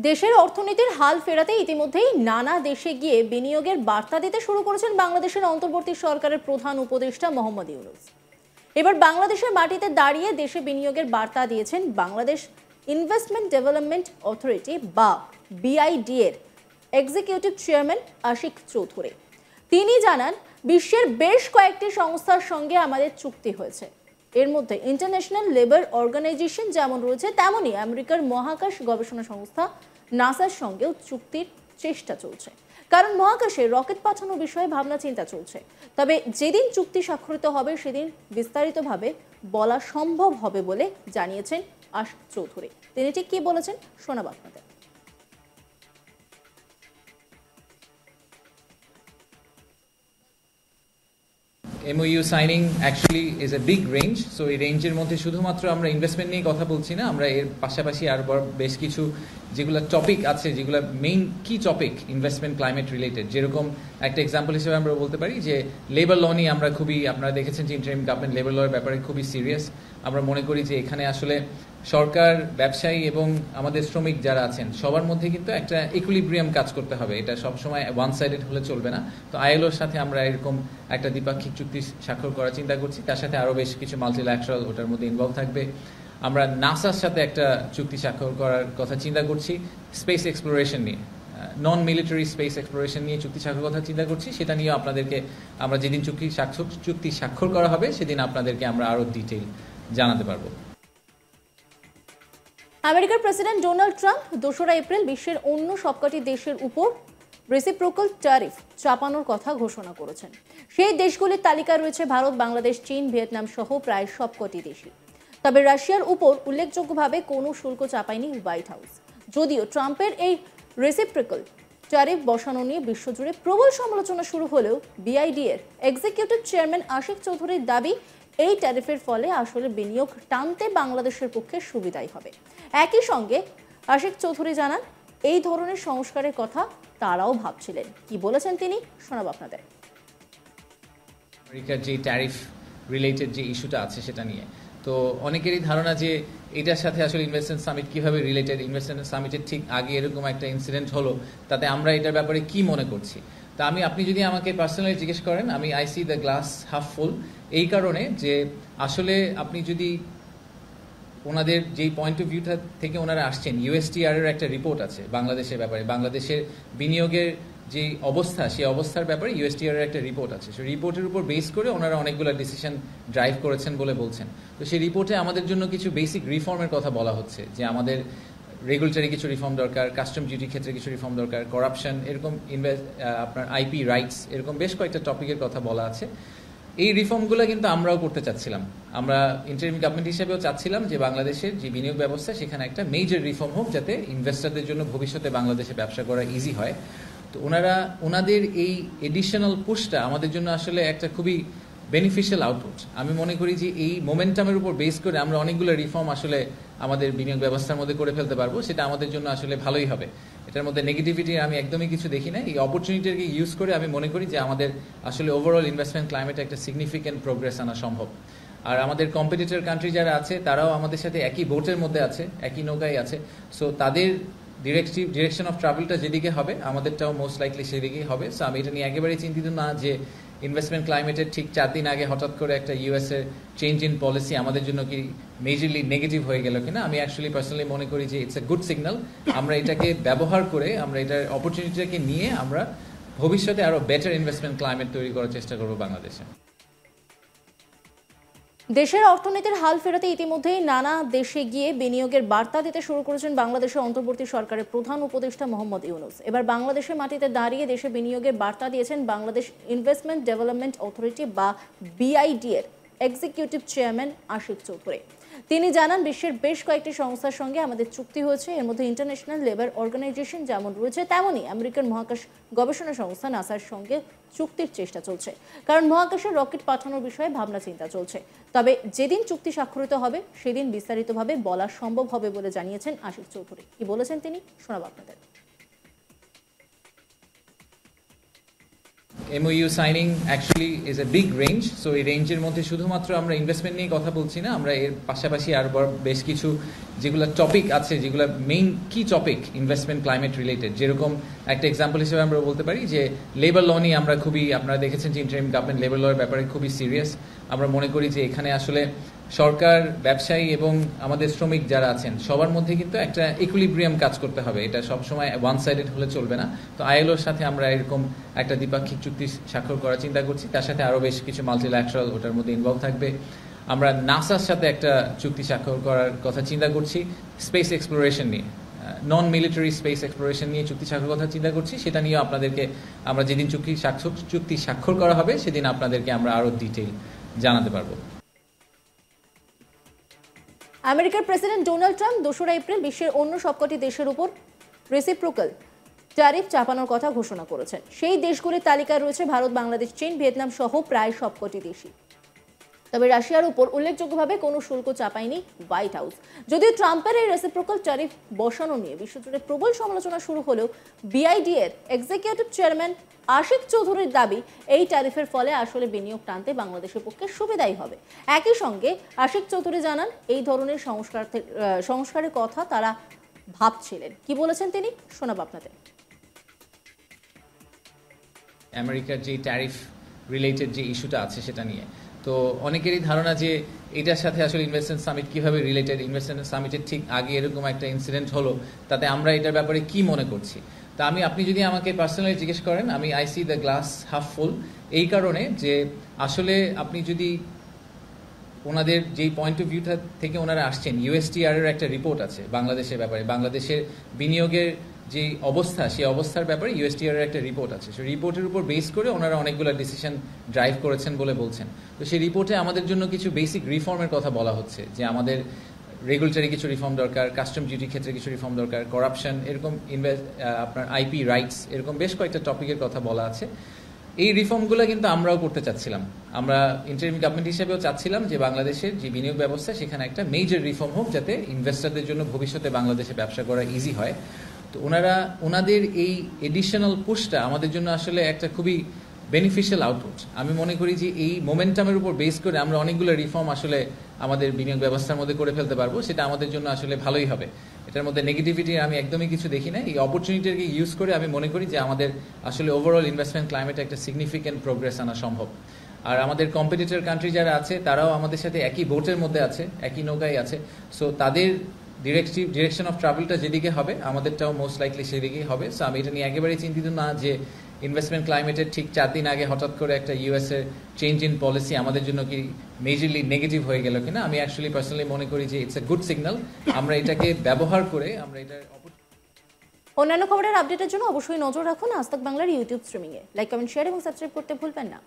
দেশের অর্থনীতির হাল ফেরাতে ইতিমধ্যেই নানা দেশে গিয়ে বিনিয়োগের বার্তা দিতে শুরু করেছেন বাংলাদেশের অন্তর্বর্তী সরকারের প্রধান উপদেষ্টা মোহাম্মদ ইউনূস। এবার বাংলাদেশের মাটিতে দাঁড়িয়ে দেশে বিনিয়োগের বার্তা দিয়েছেন বাংলাদেশ ইনভেস্টমেন্ট ডেভেলপমেন্ট অথরিটি বা বিআইডি এর এক্সিকিউটিভ চেয়ারম্যান আশিক চৌধুরী। তিনি জানান, বিশ্বের বেশ কয়েকটি সংস্থার সঙ্গে আমাদের চুক্তি হয়েছে। এর মধ্যে ইন্টারন্যাশনাল লেবার অর্গানাইজেশন যেমন রয়েছে, তেমনই আমেরিকার মহাকাশ গবেষণা সংস্থা নাসার সঙ্গেও চুক্তির চেষ্টা চলছে, কারণ মহাকাশে রকেট পাঠানোর বিষয়ে ভাবনা চিন্তা চলছে। তবে যেদিন চুক্তি স্বাক্ষরিত হবে সেদিন বিস্তারিতভাবে বলা সম্ভব হবে বলে জানিয়েছেন আশিক চৌধুরী। তিনি ঠিক কি বলেছেন শোনাব আপনাদের। MOU signing actually is a big range, so এই রেঞ্জের মধ্যে শুধুমাত্র আমরা ইনভেস্টমেন্ট নিয়ে কথা বলছি না, আমরা এর পাশাপাশি আর বেশ কিছু যেগুলো টপিক আছে, যেগুলো মেইন কি টপিক ইনভেস্টমেন্ট ক্লাইমেট রিলেটেড, যেরকম একটা এক্সাম্পল হিসেবে আমরা বলতে পারি যে লেবার ল নিয়ে আমরা খুবই, আপনারা দেখেছেন যে ইন্টারিম গভর্নমেন্ট লেবার লর ব্যাপারে খুবই সিরিয়াস। আমরা মনে করি যে এখানে আসলে সরকার, ব্যবসায়ী এবং আমাদের শ্রমিক যারা আছেন সবার মধ্যে কিন্তু একটা ইকুইলিব্রিয়াম কাজ করতে হবে, এটা সবসময় ওয়ান সাইডেড হলে চলবে না। তো আইএলওর সাথে আমরা এরকম একটা দ্বিপাক্ষিক চুক্তি স্বাক্ষর করার চিন্তা করছি, তার সাথে আরও বেশ কিছু মাল্টিল্যাটারাল ওটার মধ্যে ইনভলভ থাকবে। আমরা নাসার সাথে একটা চুক্তি স্বাক্ষর করার কথা চিন্তা করছি স্পেস এক্সপ্লোরেশন নিয়ে, নন মিলিটারি স্পেস এক্সপ্লোরেশন নিয়ে চুক্তি স্বাক্ষর কথা চিন্তা করছি। সেটা নিয়েও আপনাদেরকে আমরা যেদিন চুক্তি স্বাক্ষর করা হবে সেদিন আপনাদেরকে আমরা আরও ডিটেইল জানাতে পারবো। আমেরিকার প্রেসিডেন্ট ডোনাল্ড ট্রাম্প 2রা এপ্রিল বিশ্বের অন্য সবকটি দেশের উপর রেসিপ্রোকাল ট্যারিফ চাপানোর কথা ঘোষণা করেছেন। সেই দেশগুলির তালিকায় রয়েছে ভারত, বাংলাদেশ, চীন, ভিয়েতনাম সহ প্রায় সবকটি দেশই। তবে রাশিয়ার উপর উল্লেখযোগ্যভাবে কোনো শুল্ক চাপায়নি হোয়াইট হাউস। যদিও ট্রাম্পের এই রেসিপ্রোকাল ট্যারিফ বসানো নিয়ে বিশ্বজুড়ে প্রবল সমালোচনা শুরু হলেও বিআইডি এর এক্সিকিউটিভ চেয়ারম্যান আশিক চৌধুরীর দাবি, এই ট্যারিফের ফলে আসলে বিনিয়োগ টানতে বাংলাদেশের পক্ষে সুবিধাই হবে। একই সঙ্গে আশিক চৌধুরী জানান, এই ধরনের সংস্কারের কথা তারাও ভাবছিলেন। কি বলেছেন তিনি শোনাব আপনাদের। আমেরিকার যে ট্যারিফ রিলেটেড যে ইস্যুটা আছে সেটা নিয়ে তো অনেকেরই ধারণা যে এটার সাথে আসলে ইনভেস্টমেন্ট সামিট কিভাবে রিলেটেড, ইনভেস্টমেন্ট সামিটের ঠিক আগে এরকম একটা ইনসিডেন্ট হলো, তাতে আমরা এটার ব্যাপারে কি মনে করছি। তা আপনি যদি আমাকে পার্সোনালি জিজ্ঞেস করেন, আমি I C the glass half ফুল, এই কারণে যে আসলে আপনি যদি ওনাদের যেই পয়েন্ট অফ ভিউটা থেকে ওনারা আসছেন, ইউএসটিআর এর একটা রিপোর্ট আছে বাংলাদেশের ব্যাপারে, বাংলাদেশের বিনিয়োগের যে অবস্থা, সেই অবস্থার ব্যাপারে ইউএসটিআর এর একটা রিপোর্ট আছে। সেই রিপোর্টের উপর বেস করে ওনারা অনেকগুলো ডিসিশন ড্রাইভ করেছেন বলে বলছেন। তো সেই রিপোর্টে আমাদের জন্য কিছু বেসিক রিফর্মের কথা বলা হচ্ছে, যে আমাদের রেগুলেটরি কিছু রিফর্ম দরকার, কাস্টম ডিউটির ক্ষেত্রে কিছু রিফর্ম দরকার, করাপশন, এরকম আপনার আইপি রাইটস, এরকম বেশ কয়েকটা টপিকের কথা বলা আছে। এই রিফর্মগুলো কিন্তু আমরাও করতে চাচ্ছিলাম, আমরা ইন্টারিম গভর্নমেন্ট হিসেবেও চাচ্ছিলাম যে বাংলাদেশের যে বিনিয়োগ ব্যবস্থা সেখানে একটা মেজর রিফর্ম হোক, যাতে ইনভেস্টরদের জন্য ভবিষ্যতে বাংলাদেশে ব্যবসা করা ইজি হয়। তো ওনাদের এই এডিশনাল পুশটা আমাদের জন্য আসলে একটা খুবই বেনিফিশিয়াল আউটপুট। আমি মনে করি যে এই মোমেন্টামের উপর বেস করে আমরা অনেকগুলো রিফর্ম আসলে আমাদের বিনিয়োগ ব্যবস্থার মধ্যে করে ফেলতে পারবো, সেটা আমাদের জন্য আসলে ভালোই হবে। এটার মধ্যে নেগেটিভিটি আমি একদমই কিছু দেখি না। এই অপরচুনিটিকে ইউজ করে আমি মনে করি যে আমাদের আসলে ওভারঅল ইনভেস্টমেন্ট ক্লাইমেটে একটা সিগনিফিক্যান্ট প্রোগ্রেস আনা সম্ভব। আর আমাদের কম্পিটিটর কান্ট্রি যারা আছে তারাও আমাদের সাথে একই বোটের মধ্যে আছে, একই নৌকায় আছে। সো তাদের ডিরেকশন অফ ট্রাভেলটা যেদিকে হবে আমাদেরটাও মোস্ট লাইকলি সেদিকেই হবে। সো আমি এটা নিয়ে একেবারেই চিন্তিত না যে ইনভেস্টমেন্ট ক্লাইমেটের ঠিক 4 দিন আগে হঠাৎ করে একটা ইউএস এর চেঞ্জ ইন পলিসি আমাদের জন্য কি মেজরলি নেগেটিভ হয়ে গেল কিনা। আমি অ্যাকচুয়ালি পার্সোনালি মনে করি যে ইটস এ গুড সিগন্যাল। আমরা এটাকে ব্যবহার করে, আমরা এটার অপরচুনিটিটাকে নিয়ে আমরা ভবিষ্যতে আরো বেটার ইনভেস্টমেন্ট ক্লাইমেট তৈরি করার চেষ্টা করবো বাংলাদেশে। দেশের অর্থনীতির হাল ফেরাতে ইতিমধ্যেই নানা দেশে গিয়ে বিনিয়োগের বার্তা দিতে শুরু করেছেন বাংলাদেশের অন্তর্বর্তী সরকারের প্রধান উপদেষ্টা মোহাম্মদ ইউনূস। এবার বাংলাদেশের মাটিতে দাঁড়িয়ে দেশে বিনিয়োগের বার্তা দিয়েছেন বাংলাদেশ ইনভেস্টমেন্ট ডেভেলপমেন্ট অথরিটি বা বিআইডি এর এক্সিকিউটিভ চেয়ারম্যান আশিক চৌধুরী। তিনি জানান, বিশ্বের বেশ কয়েকটি সংস্থার সঙ্গে আমাদের চুক্তি হয়েছে। এর মধ্যে ইন্টারন্যাশনাল লেবার অর্গানাইজেশন যেমন রয়েছে, তেমনই আমেরিকার মহাকাশ গবেষণা সংস্থা নাসার সঙ্গে চুক্তির চেষ্টা চলছে, কারণ মহাকাশে রকেট পাঠানোর বিষয়ে ভাবনা চিন্তা চলছে। তবে যেদিন চুক্তি স্বাক্ষরিত হবে সেদিন বিস্তারিতভাবে বলা সম্ভব হবে বলে জানিয়েছেন আশিক চৌধুরী। কি বলেছেন তিনি শোনাব আপনাদের। MOU signing actually is a big range, so এই রেঞ্জের মধ্যে শুধুমাত্র আমরা ইনভেস্টমেন্ট নিয়ে কথা বলছি না, আমরা এর পাশাপাশি আর বেশ কিছু যেগুলো টপিক আছে, যেগুলো মেইন কি টপিক ইনভেস্টমেন্ট ক্লাইমেট রিলেটেড, যেরকম একটা এক্সাম্পল হিসেবে আমরা বলতে পারি যে লেবার ল নিয়ে আমরা খুবই, আপনারা দেখেছেন যে ইন্টারিম গভর্নমেন্ট লেবার লর ব্যাপারে খুবই সিরিয়াস। আমরা মনে করি যে এখানে আসলে সরকার, ব্যবসায়ী এবং আমাদের শ্রমিক যারা আছেন সবার মধ্যে কিন্তু একটা ইকুইলিব্রিয়াম কাজ করতে হবে, এটা সবসময় ওয়ান সাইডেড হলে চলবে না। তো আইএলওর সাথে আমরা এরকম একটা দ্বিপাক্ষিক চুক্তি স্বাক্ষর করার চিন্তা করছি, তার সাথে আরও বেশ কিছু মাল্টিল্যাটারাল ওটার মধ্যে ইনভলভ থাকবে। আমরা নাসার সাথে একটা চুক্তি স্বাক্ষর করার কথা চিন্তা করছি স্পেস এক্সপ্লোরেশন নিয়ে, নন মিলিটারি স্পেস এক্সপ্লোরেশন নিয়ে চুক্তি স্বাক্ষর কথা চিন্তা করছি। সেটা নিয়েও আপনাদেরকে আমরা যেদিন চুক্তি স্বাক্ষর করা হবে সেদিন আপনাদেরকে আমরা আরও ডিটেইল জানাতে পারবো। আমেরিকার প্রেসিডেন্ট ডোনাল্ড ট্রাম্প 2রা এপ্রিল বিশ্বের অন্য সবকটি দেশের উপর রেসিপ্রোকাল ট্যারিফ চাপানোর কথা ঘোষণা করেছেন। সেই দেশগুলির তালিকায় রয়েছে ভারত, বাংলাদেশ, চীন, ভিয়েতনাম সহ প্রায় সবকটি দেশই। তবে রাশিয়ার উপর উল্লেখযোগ্যভাবে কোনো শুল্ক চাপায়নি হোয়াইট হাউস। যদিও ট্রাম্পের এই রেসিপ্রোকাল ট্যারিফ বসানো নিয়ে বিশ্বজুড়ে প্রবল সমালোচনা শুরু হলেও বিআইডি এর এক্সিকিউটিভ চেয়ারম্যান আশিক চৌধুরীর দাবি, এই ট্যারিফের ফলে আসলে বিনিয়োগ টানতে বাংলাদেশের পক্ষে সুবিধাই হবে। একই সঙ্গে আশিক চৌধুরী জানান, এই ধরনের সংস্কারের কথা তারা ভাবছিলেন। কি বলেছেন তিনি, শোনাব আপনাদের। আমেরিকার যে ট্যারিফ রিলেটেড যে ইস্যুটা আছে সেটা নিয়ে তো অনেকেরই ধারণা যে এটার সাথে আসলে ইনভেস্টমেন্ট সামিট কিভাবে রিলেটেড, ইনভেস্টমেন্ট সামিটের ঠিক আগে এরকম একটা ইনসিডেন্ট হলো, তাতে আমরা এটার ব্যাপারে কি মনে করছি। তা আপনি যদি আমাকে পার্সোনালি জিজ্ঞেস করেন, আমি I C the glass half ফুল, এই কারণে যে আসলে আপনি যদি ওনাদের যেই পয়েন্ট অফ ভিউটা থেকে ওনারা আসছেন, ইউএসটিআর এর একটা রিপোর্ট আছে বাংলাদেশের ব্যাপারে, বাংলাদেশের বিনিয়োগের যে অবস্থা, সেই অবস্থার ব্যাপারে ইউএসটিআর এর একটা রিপোর্ট আছে। সেই রিপোর্টের উপর বেস করে ওনারা অনেকগুলো ডিসিশন ড্রাইভ করেছেন বলে বলছেন। তো সেই রিপোর্টে আমাদের জন্য কিছু বেসিক রিফর্মের কথা বলা হচ্ছে, যে আমাদের রেগুলেটরি কিছু রিফর্ম দরকার, কাস্টম ডিউটির ক্ষেত্রে কিছু রিফর্ম দরকার, করাপশন, এরকম আপনার আইপি রাইটস, এরকম বেশ কয়েকটা টপিকের কথা বলা আছে। এই রিফর্মগুলো কিন্তু আমরাও করতে চাচ্ছিলাম, আমরা ইন্টারিম গভর্নমেন্ট হিসেবেও চাচ্ছিলাম যে বাংলাদেশের যে বিনিয়োগ ব্যবস্থা সেখানে একটা মেজর রিফর্ম হোক, যাতে ইনভেস্টরদের জন্য ভবিষ্যতে বাংলাদেশে ব্যবসা করা ইজি হয়। তো ওনাদের এই এডিশনাল পুশটা আমাদের জন্য আসলে একটা খুবই বেনিফিশিয়াল আউটপুট। আমি মনে করি যে এই মোমেন্টামের উপর বেস করে আমরা অনেকগুলো রিফর্ম আসলে আমাদের বিনিয়োগ ব্যবস্থার মধ্যে করে ফেলতে পারবো, সেটা আমাদের জন্য আসলে ভালোই হবে। এটার মধ্যে নেগেটিভিটি আমি একদমই কিছু দেখি না। এই অপরচুনিটিকে ইউজ করে আমি মনে করি যে আমাদের আসলে ওভারঅল ইনভেস্টমেন্ট ক্লাইমেটে একটা সিগনিফিক্যান্ট প্রোগ্রেস আনা সম্ভব। আর আমাদের কম্পিটিটর কান্ট্রি যারা আছে তারাও আমাদের সাথে একই বোটের মধ্যে আছে, একই নৌকায় আছে। সো তাদের ডিরেকশন অফ ট্রাভেলটা যেদিকে হবে আমাদেরটাও মোস্ট লাইকলি সেদিকেই হবে। সো আমি এটা নিয়ে একেবারেই চিন্তিত না যে ইনভেস্টমেন্ট ক্লাইমেটের ঠিক 4 দিন আগে হঠাৎ করে একটা ইউএস এর চেঞ্জ ইন পলিসি আমাদের জন্য কি মেজরলি নেগেটিভ হয়ে গেল কিনা। আমি অ্যাকচুয়ালি পার্সোনালি মনে করি যে ইটস এ গুড সিগন্যাল। আমরা এটাকে ব্যবহার করে আমরা এটার অন্যান্য খবরের আপডেটের জন্য অবশ্যই নজর রাখুন আজ তাক বাংলার ইউটিউব স্ট্রিমিংয়ে। লাইক, কমেন্ট, শেয়ার এবং সাবস্ক্রাইব করতে ভুলবেন না।